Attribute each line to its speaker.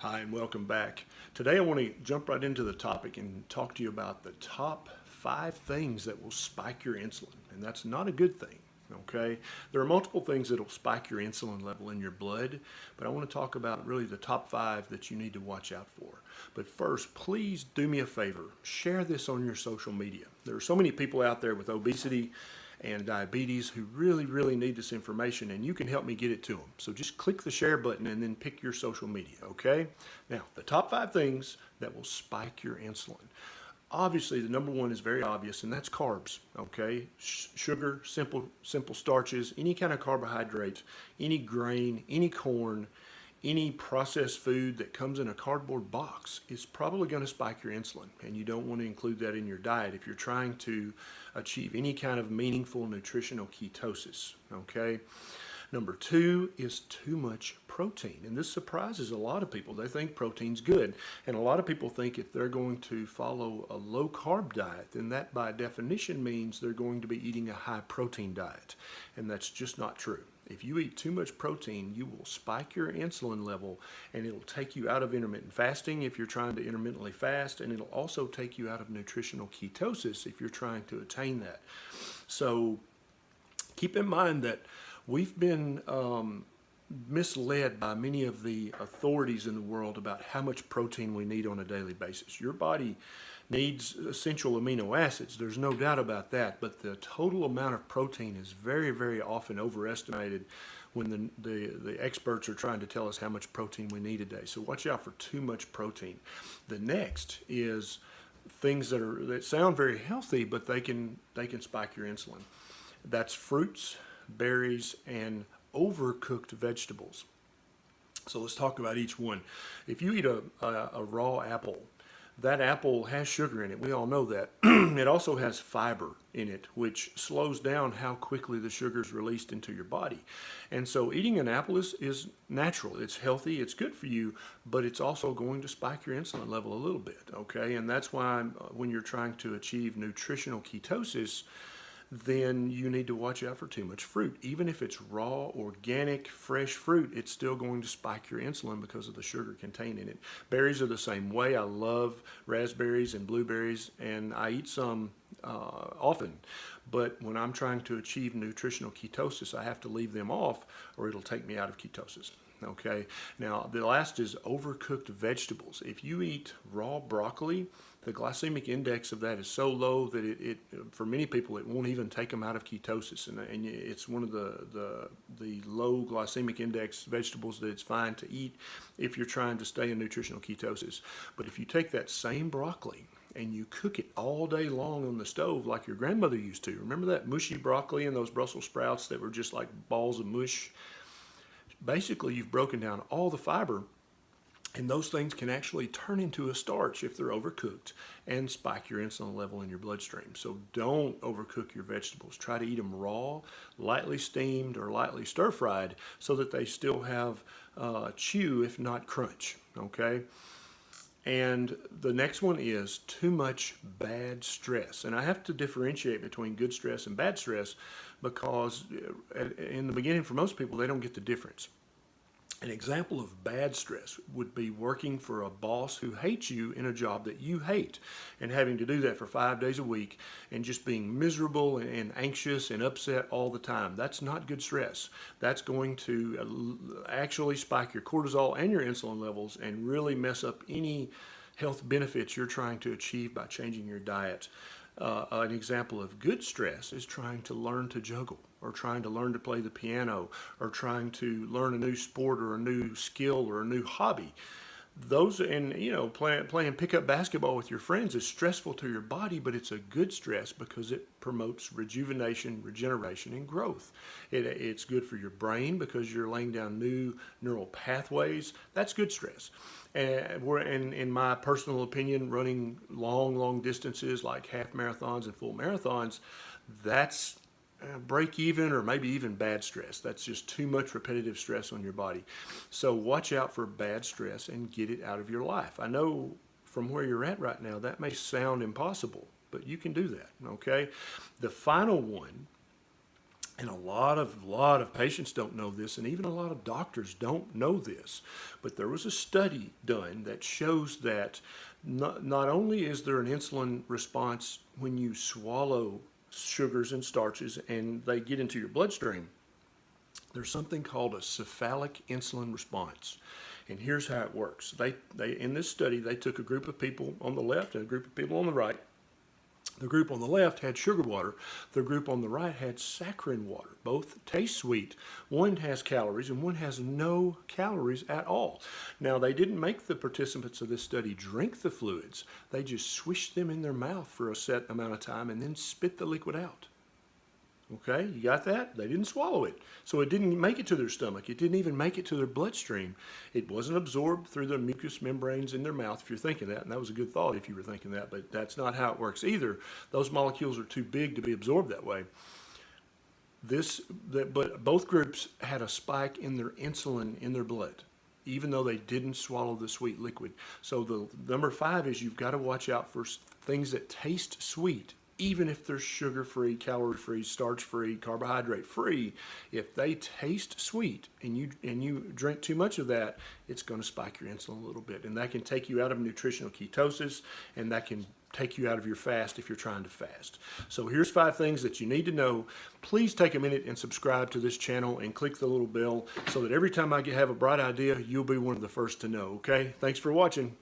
Speaker 1: Hi, and welcome back. Today I want to jump right into the topic and talk to you about the top 5 things that will spike your insulin. And that's not a good thing, okay? There are multiple things that will spike your insulin level in your blood, but I want to talk about really the top 5 that you need to watch out for. But first, please do me a favor. Share this on your social media. There are so many people out there with obesity and diabetes who really need this information, and you can help me get it to them. So just click the share button and then pick your social media, okay? Now, the top 5 things that will spike your insulin. Obviously, the number one is very obvious, and that's carbs, okay? Sugar, simple starches, any kind of carbohydrates, any grain, any corn, any processed food that comes in a cardboard box is probably going to spike your insulin, and you don't want to include that in your diet if you're trying to achieve any kind of meaningful nutritional ketosis, okay? Number 2 is too much protein, and this surprises a lot of people. They think protein's good, and a lot of people think if they're going to follow a low-carb diet, then that by definition means they're going to be eating a high-protein diet, and that's just not true. If you eat too much protein, you will spike your insulin level, and it'll take you out of intermittent fasting if you're trying to intermittently fast, and it'll also take you out of nutritional ketosis if you're trying to attain that. So keep in mind that we've been misled by many of the authorities in the world about how much protein we need on a daily basis. Your body needs essential amino acids, there's no doubt about that, but the total amount of protein is very often overestimated when the experts are trying to tell us how much protein we need a day. So watch out for too much protein. The next is things that sound very healthy, but they can spike your insulin. That's fruits, berries, and overcooked vegetables. So let's talk about each one. If you eat a raw apple, that apple has sugar in it. We all know that. It also has fiber in it, which slows down how quickly the sugar is released into your body. And so eating an apple is natural. It's healthy. It's good for you, but it's also going to spike your insulin level a little bit, okay? And that's why when you're trying to achieve nutritional ketosis, then you need to watch out for too much fruit. Even if it's raw, organic, fresh fruit, it's still going to spike your insulin because of the sugar contained in it. Berries are the same way. I love raspberries and blueberries, and I eat some often. But when I'm trying to achieve nutritional ketosis, I have to leave them off or it'll take me out of ketosis. Okay, now the last is overcooked vegetables. If you eat raw broccoli, the glycemic index of that is so low that it for many people it won't even take them out of ketosis, and it's one of the low glycemic index vegetables that it's fine to eat if you're trying to stay in nutritional ketosis. But if you take that same broccoli and you cook it all day long on the stove like your grandmother used to, remember that mushy broccoli and those Brussels sprouts that were just like balls of mush? Basically, you've broken down all the fiber, and those things can actually turn into a starch if they're overcooked and spike your insulin level in your bloodstream. So don't overcook your vegetables. Try to eat them raw, lightly steamed, or lightly stir-fried so that they still have chew, if not crunch, okay? And the next one is too much bad stress. And I have to differentiate between good stress and bad stress because in the beginning, for most people, they don't get the difference. An example of bad stress would be working for a boss who hates you in a job that you hate and having to do that for 5 days a week and just being miserable and anxious and upset all the time. That's not good stress. That's going to actually spike your cortisol and your insulin levels and really mess up any health benefits you're trying to achieve by changing your diet. An example of good stress is trying to learn to juggle, or trying to learn to play the piano, or trying to learn a new sport or a new skill or a new hobby. Those, and playing pickup basketball with your friends is stressful to your body, but it's a good stress because it promotes rejuvenation, regeneration, and growth. It's good for your brain because you're laying down new neural pathways. That's good stress. And in my personal opinion, running long distances like half marathons and full marathons, that's break even or maybe even bad stress. That's just too much repetitive stress on your body. So watch out for bad stress and get it out of your life. I know from where you're at right now, that may sound impossible, but you can do that, okay? The final one And a lot of patients don't know this, and even a lot of doctors don't know this. But there was a study done that shows that not only is there an insulin response when you swallow sugars and starches and they get into your bloodstream, there's something called a cephalic insulin response. And here's how it works. They in this study, they took a group of people on the left and a group of people on the right. The group on the left had sugar water. The group on the right had saccharin water. Both taste sweet. One has calories and one has no calories at all. Now, they didn't make the participants of this study drink the fluids. They just swished them in their mouth for a set amount of time and then spit the liquid out. Okay, you got that? They didn't swallow it. So it didn't make it to their stomach. It didn't even make it to their bloodstream. It wasn't absorbed through the mucous membranes in their mouth, if you're thinking that. And that was a good thought if you were thinking that, but that's not how it works either. Those molecules are too big to be absorbed that way. But both groups had a spike in their insulin in their blood, even though they didn't swallow the sweet liquid. So the number 5 is you've got to watch out for things that taste sweet, even if they're sugar-free, calorie-free, starch-free, carbohydrate-free. If they taste sweet and you drink too much of that, it's going to spike your insulin a little bit. And that can take you out of nutritional ketosis, and that can take you out of your fast if you're trying to fast. So here's 5 things that you need to know. Please take a minute and subscribe to this channel and click the little bell so that every time I have a bright idea, you'll be one of the first to know, okay? Thanks for watching.